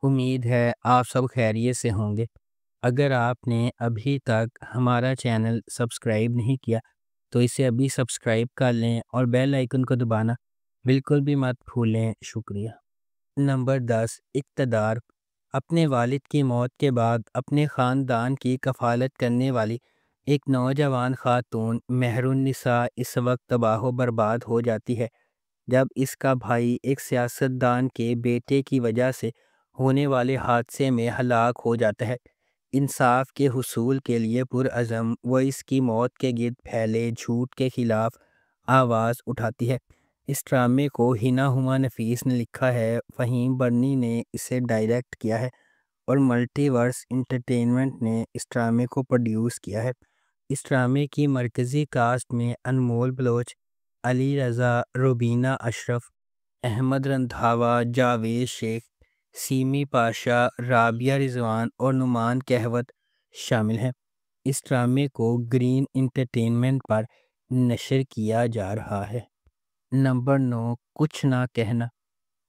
امید ہے آپ سب خیریت سے ہوں گے۔ اگر آپ نے ابھی تک ہمارا چینل سبسکرائب نہیں کیا تو اسے ابھی سبسکرائب کر لیں اور بیل آئیکن کو دبانا بالکل بھی مت بھولیں۔ شکریہ۔ نمبر 10، اقتدار۔ اپنے والد کی موت کے بعد اپنے خاندان کی کفالت کرنے والی ایک نوجوان خاتون مہر النساء اس وقت تباہ و برباد ہو جاتی ہے جب اس کا بھائی ایک سیاستدان کے بیٹے کی وجہ سے ہونے والے حادثے میں ہلاک ہو جاتا ہے۔ انصاف کے حصول کے لیے پرعزم وہ اس کی موت کے گرد پھیلے جھوٹ کے خلاف آواز اٹھاتی ہے۔ اس ڈرامے کو ہنا ہما نفیس نے لکھا ہے، فہیم برنی نے اسے ڈائریکٹ کیا ہے اور ملٹی ورس انٹرٹینمنٹ نے اس ڈرامے کو پروڈیوس کیا ہے۔ اس ڈرامے کی مرکزی کاسٹ میں انمول بلوچ، علی رضا، روبینہ اشرف، احمد رندھاوا، جاوید شیخ، سیمی پاشا، رابعہ رضوان اور نعمان کہوت شامل ہیں۔ اس ڈرامے کو گرین انٹرٹینمنٹ پر نشر کیا جا رہا ہے۔ نمبر 9، کچھ نہ کہنا۔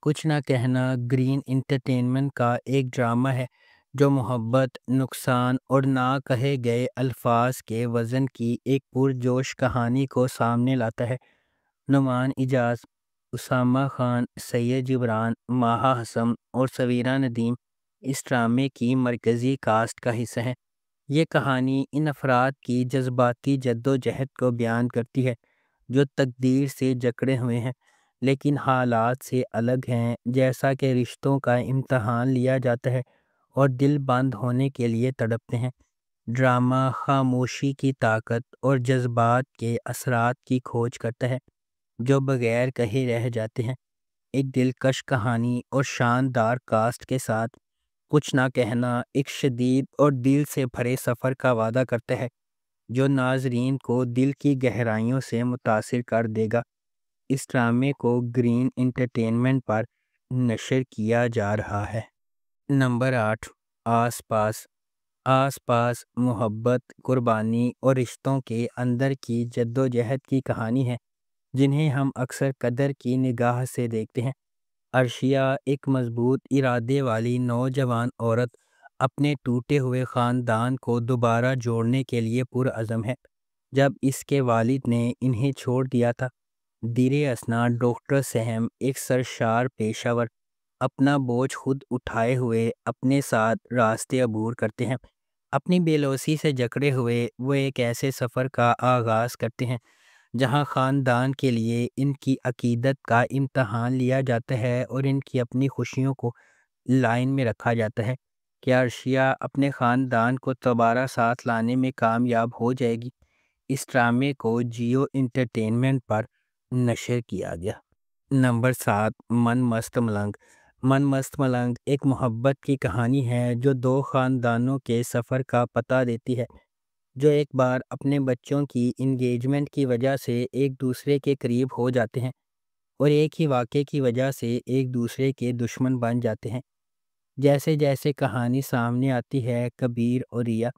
کچھ نہ کہنا گرین انٹرٹینمنٹ کا ایک ڈرامہ ہے جو محبت، نقصان اور نہ کہے گئے الفاظ کے وزن کی ایک پرجوش کہانی کو سامنے لاتا ہے۔ نعمان اجاز، اسامہ خان، سید جبران، ماہا حسن اور سویرا ندیم اس ڈرامے کی مرکزی کاسٹ کا حصہ ہیں۔ یہ کہانی ان افراد کی جذباتی جد و جہد کو بیان کرتی ہے جو تقدیر سے جکڑے ہوئے ہیں لیکن حالات سے الگ ہیں، جیسا کہ رشتوں کا امتحان لیا جاتا ہے اور دل بند ہونے کے لیے تڑپتے ہیں۔ ڈرامہ خاموشی کی طاقت اور جذبات کے اثرات کی کھوج کرتا ہے جو بغیر کہے رہ جاتے ہیں۔ ایک دلکش کہانی اور شاندار کاسٹ کے ساتھ کچھ نہ کہنا ایک شدید اور دل سے بھرے سفر کا وعدہ کرتا ہے جو ناظرین کو دل کی گہرائیوں سے متاثر کر دے گا۔ اس ڈرامے کو گرین انٹرٹینمنٹ پر نشر کیا جا رہا ہے۔ نمبر 8، آس پاس۔ آس پاس محبت، قربانی اور رشتوں کے اندر کی جد و جہد کی کہانی ہے جنہیں ہم اکثر قدر کی نگاہ سے دیکھتے ہیں۔ عرشیہ ایک مضبوط ارادے والی نوجوان عورت اپنے ٹوٹے ہوئے خاندان کو دوبارہ جوڑنے کے لیے پرعزم ہے۔ جب اس کے والد نے انہیں چھوڑ دیا تھا، دیر اثنا ڈاکٹر سہم ایک سرشار پیشہ ور اپنا بوجھ خود اٹھائے ہوئے اپنے ساتھ راستے عبور کرتے ہیں۔ اپنی بے لوثی سے جکڑے ہوئے وہ ایک ایسے سفر کا آغاز کرتے ہیں جہاں خاندان کے لیے ان کی عقیدت کا امتحان لیا جاتا ہے اور ان کی اپنی خوشیوں کو لائن میں رکھا جاتا ہے۔ کیا عرشیہ اپنے خاندان کو دوبارہ ساتھ لانے میں کامیاب ہو جائے گی؟ اس ڈرامے کو جیو انٹرٹینمنٹ پر نشر کیا گیا۔ نمبر 7، من مست ملنگ۔ من مست ملنگ ایک محبت کی کہانی ہے جو دو خاندانوں کے سفر کا پتہ دیتی ہے جو ایک بار اپنے بچوں کی انگیجمنٹ کی وجہ سے ایک دوسرے کے قریب ہو جاتے ہیں اور ایک ہی واقعے کی وجہ سے ایک دوسرے کے دشمن بن جاتے ہیں۔ جیسے جیسے کہانی سامنے آتی ہے، کبیر اور ریا،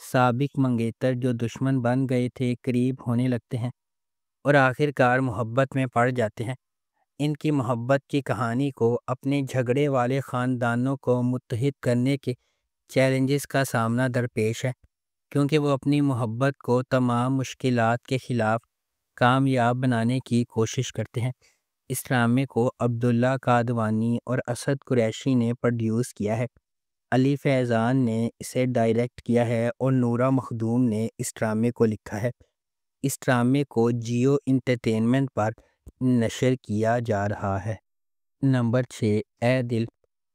سابق منگیتر جو دشمن بن گئے تھے، قریب ہونے لگتے ہیں اور آخر کار محبت میں پڑ جاتے ہیں۔ ان کی محبت کی کہانی کو اپنے جھگڑے والے خاندانوں کو متحد کرنے کے چیلنجز کا سامنا درپیش ہے کیونکہ وہ اپنی محبت کو تمام مشکلات کے خلاف کامیاب بنانے کی کوشش کرتے ہیں۔ اس ڈرامے کو عبداللہ کادوانی اور اسد قریشی نے پروڈیوس کیا ہے۔ علی فیضان نے اسے ڈائریکٹ کیا ہے اور نورا مخدوم نے اس ڈرامے کو لکھا ہے۔ اس ڈرامے کو جیو انٹرٹینمنٹ پر نشر کیا جا رہا ہے۔ نمبر 6، اے دل۔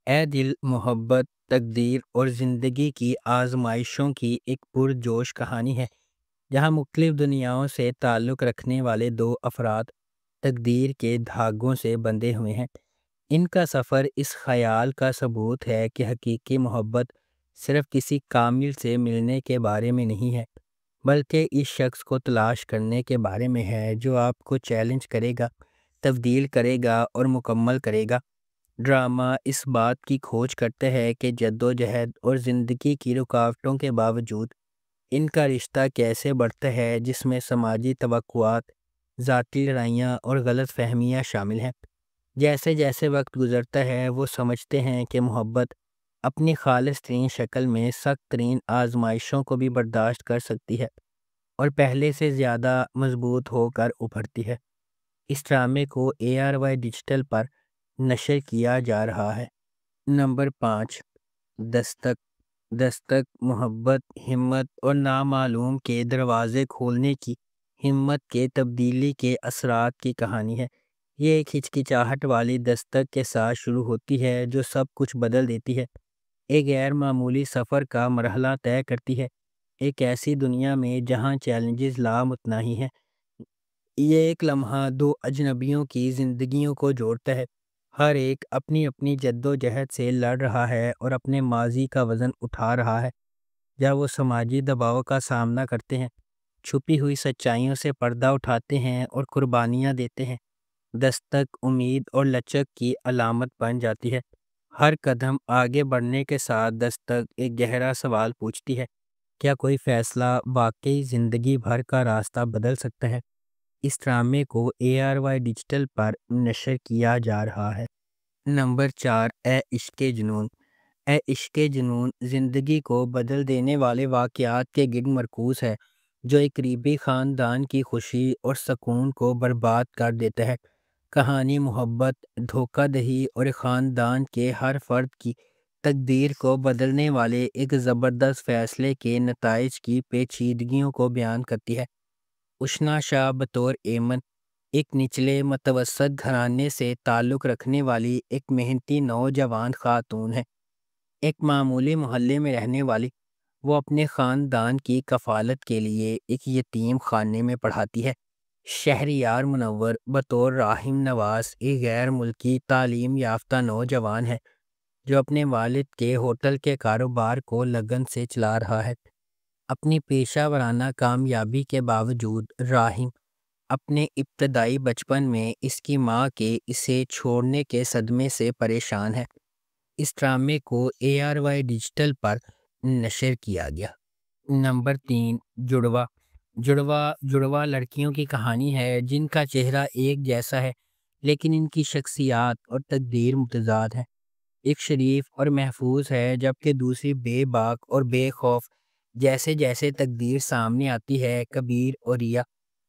اے دل محبت، تقدیر اور زندگی کی آزمائشوں کی ایک پرجوش کہانی ہے جہاں مختلف دنیاؤں سے تعلق رکھنے والے دو افراد تقدیر کے دھاگوں سے بندھے ہوئے ہیں۔ ان کا سفر اس خیال کا ثبوت ہے کہ حقیقی محبت صرف کسی کامل سے ملنے کے بارے میں نہیں ہے بلکہ اس شخص کو تلاش کرنے کے بارے میں ہے جو آپ کو چیلنج کرے گا، تبدیل کرے گا اور مکمل کرے گا۔ ڈرامہ اس بات کی کھوج کرتا ہے کہ جد و جہد اور زندگی کی رکاوٹوں کے باوجود ان کا رشتہ کیسے بڑھتا ہے، جس میں سماجی توقعات، ذاتی لڑائیاں اور غلط فہمیاں شامل ہیں۔ جیسے جیسے وقت گزرتا ہے وہ سمجھتے ہیں کہ محبت اپنی خالص ترین شکل میں سخت ترین آزمائشوں کو بھی برداشت کر سکتی ہے اور پہلے سے زیادہ مضبوط ہو کر ابھرتی ہے۔ اس ڈرامے کو ARY ڈیجیٹل پر نشر کیا جا رہا ہے۔ نمبر 5، دستک۔ دستک محبت، ہمت اور نامعلوم کے دروازے کھولنے کی ہمت کے تبدیلی کے اثرات کی کہانی ہے۔ یہ ایک ہچکچاہٹ والی دستک کے ساتھ شروع ہوتی ہے جو سب کچھ بدل دیتی ہے۔ ایک غیر معمولی سفر کا مرحلہ طے کرتی ہے، ایک ایسی دنیا میں جہاں چیلنجز لامتناہی ہیں۔ یہ ایک لمحہ دو اجنبیوں کی زندگیوں کو جوڑتا ہے، ہر ایک اپنی اپنی جد و جہد سے لڑ رہا ہے اور اپنے ماضی کا وزن اٹھا رہا ہے۔ جب وہ سماجی دباؤ کا سامنا کرتے ہیں، چھپی ہوئی سچائیوں سے پردہ اٹھاتے ہیں اور قربانیاں دیتے ہیں، دستک امید اور لچک کی علامت بن جاتی ہے۔ ہر قدم آگے بڑھنے کے ساتھ دستک ایک گہرا سوال پوچھتی ہے، کیا کوئی فیصلہ واقعی زندگی بھر کا راستہ بدل سکتا ہے؟ اس ڈرامے کو ARY ڈیجیٹل پر نشر کیا جا رہا ہے۔ نمبر 4، اے عشق جنون۔ اے عشق جنون زندگی کو بدل دینے والے واقعات کے گرد مرکوز ہے جو ایک قریبی خاندان کی خوشی اور سکون کو برباد کر دیتا ہے۔ کہانی محبت، دھوکہ دہی اور ایک خاندان کے ہر فرد کی تقدیر کو بدلنے والے ایک زبردست فیصلے کے نتائج کی پیچیدگیوں کو بیان کرتی ہے۔ اشنا شاہ بطور ایمن ایک نچلے متوسط گھرانے سے تعلق رکھنے والی ایک محنتی نوجوان خاتون ہے۔ ایک معمولی محلے میں رہنے والی، وہ اپنے خاندان کی کفالت کے لیے ایک یتیم خانے میں پڑھاتی ہے۔ شہریار منور بطور راحم نواز ایک غیر ملکی تعلیم یافتہ نوجوان ہے جو اپنے والد کے ہوٹل کے کاروبار کو لگن سے چلا رہا ہے۔ اپنی پیشہ ورانہ کامیابی کے باوجود راحم اپنے ابتدائی بچپن میں اس کی ماں کے اسے چھوڑنے کے صدمے سے پریشان ہے۔ اس ڈرامے کو ARY ڈیجیٹل پر نشر کیا گیا۔ نمبر 3، جڑوا۔ جڑوا لڑکیوں کی کہانی ہے جن کا چہرہ ایک جیسا ہے لیکن ان کی شخصیات اور تقدیر متضاد ہے۔ ایک شریف اور محفوظ ہے جبکہ دوسری بے باک اور بے خوف۔ جیسے جیسے تقدیر سامنے آتی ہے، کبیر اور ریا،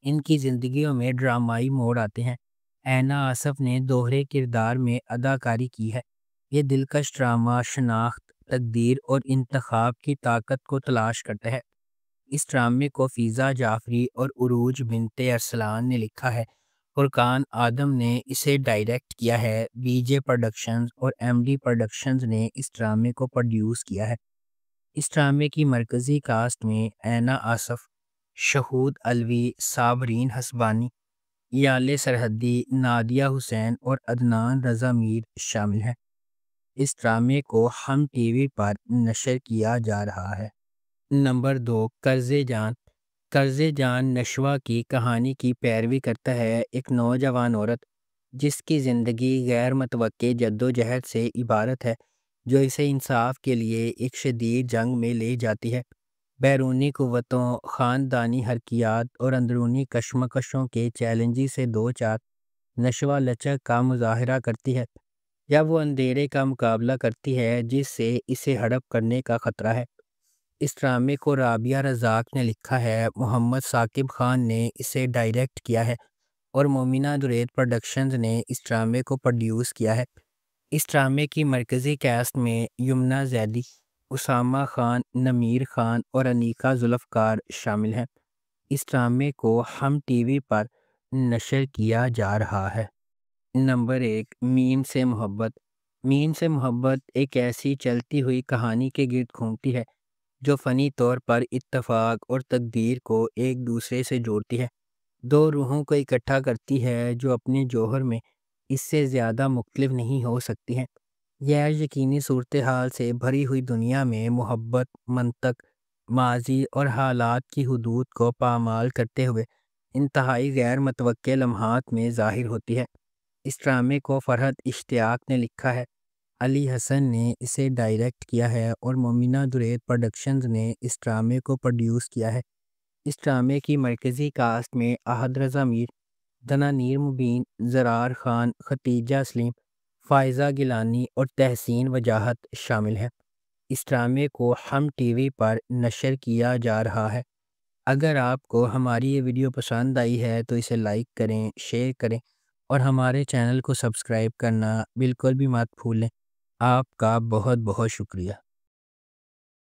ان کی زندگیوں میں ڈرامائی موڑ آتے ہیں۔ اینا آصف نے دوہرے کردار میں اداکاری کی ہے۔ یہ دلکش ڈرامہ شناخت، تقدیر اور انتخاب کی طاقت کو تلاش کرتا ہے۔ اس ڈرامے کو فیضا جعفری اور عروج بنت ارسلان نے لکھا ہے۔ فرقان آدم نے اسے ڈائریکٹ کیا ہے۔ BJ پروڈکشنز اور MD پروڈکشنز نے اس ڈرامے کو پروڈیوس کیا ہے۔ اس ڈرامے کی مرکزی کاسٹ میں اینا آصف، شہود علوی، صابرین حسبانی، یالے سرحدی، نادیہ حسین اور عدنان رضا میر شامل ہیں۔ اس ڈرامے کو ہم TV پر نشر کیا جا رہا ہے۔ نمبر 2، قرض جان۔ قرض جان نشوہ کی کہانی کی پیروی کرتا ہے، ایک نوجوان عورت جس کی زندگی غیر متوقع جدوجہد سے عبارت ہے جو اسے انصاف کے لیے ایک شدید جنگ میں لے جاتی ہے۔ بیرونی قوتوں، خاندانی حرکیات اور اندرونی کشمکشوں کے چیلنجز سے دو چار، نشوہ لچک کا مظاہرہ کرتی ہے جب وہ اندھیرے کا مقابلہ کرتی ہے جس سے اسے ہڑپ کرنے کا خطرہ ہے۔ اس ڈرامے کو رابعہ رزاق نے لکھا ہے، محمد ثاقب خان نے اسے ڈائریکٹ کیا ہے اور مومنہ درید پروڈکشنز نے اس ڈرامے کو پروڈیوس کیا ہے۔ اس ڈرامے کی مرکزی کاسٹ میں یمنہ زیدی، اسامہ خان، نمیر خان اور انیکا ذوالفقار شامل ہیں۔ اس ڈرامے کو ہم TV پر نشر کیا جا رہا ہے۔ نمبر 1، میم سے محبت۔ میم سے محبت ایک ایسی چلتی ہوئی کہانی کے گرد گھومتی ہے جو فنی طور پر اتفاق اور تقدیر کو ایک دوسرے سے جوڑتی ہے، دو روحوں کو اکٹھا کرتی ہے جو اپنے جوہر میں اس سے زیادہ مختلف نہیں ہو سکتی ہیں۔ غیر یقینی صورتحال سے بھری ہوئی دنیا میں محبت منطق، ماضی اور حالات کی حدود کو پامال کرتے ہوئے انتہائی غیر متوقع لمحات میں ظاہر ہوتی ہے۔ اس ڈرامے کو فرحت اشتیاق نے لکھا ہے، علی حسن نے اسے ڈائریکٹ کیا ہے اور مومنہ درید پروڈکشنز نے اس ڈرامے کو پروڈیوس کیا ہے۔ اس ڈرامے کی مرکزی کاسٹ میں احد رضا میر، دنانیر مبین، زرار خان، ختیجہ سلیم، فائزہ گیلانی اور تحسین وجاہت شامل ہیں۔ اس ڈرامے کو ہم ٹی وی پر نشر کیا جا رہا ہے۔ اگر آپ کو ہماری یہ ویڈیو پسند آئی ہے تو اسے لائک کریں، شیئر کریں اور ہمارے چینل کو سبسکرائب کرنا بالکل بھی مت بھولیں۔ آپ کا بہت بہت شکریہ۔